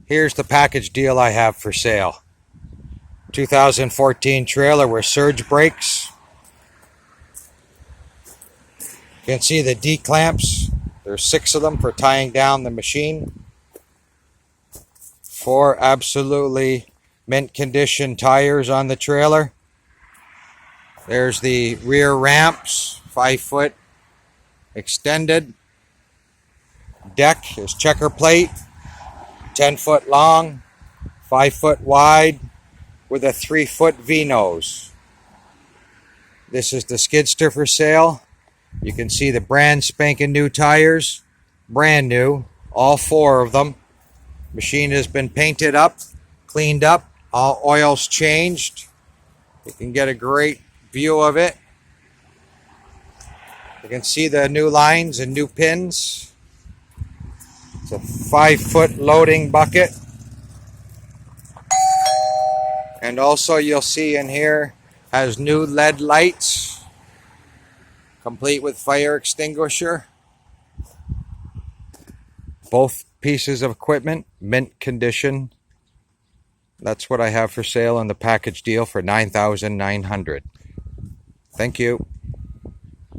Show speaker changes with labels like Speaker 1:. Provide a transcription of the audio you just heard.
Speaker 1: Here's the package deal I have for sale. 2014 trailer with surge brakes. You can see the D-clamps. There's 6 of them for tying down the machine. 4 absolutely mint condition tires on the trailer. There's the rear ramps, 5-foot extended. Deck is checker plate, 10-foot long, 5-foot wide, with a 3-foot V-nose. This is the Skidsteer for sale. You can see the brand spanking new tires, brand new, all 4 of them. Machine has been painted up, cleaned up, all oils changed. You can get a great view of it. You can see the new lines and new pins. It's a 5-foot loading bucket. And also you'll see in here has new LED lights, complete with fire extinguisher. Both pieces of equipment, mint condition. That's what I have for sale in the package deal for $9,900. Thank you.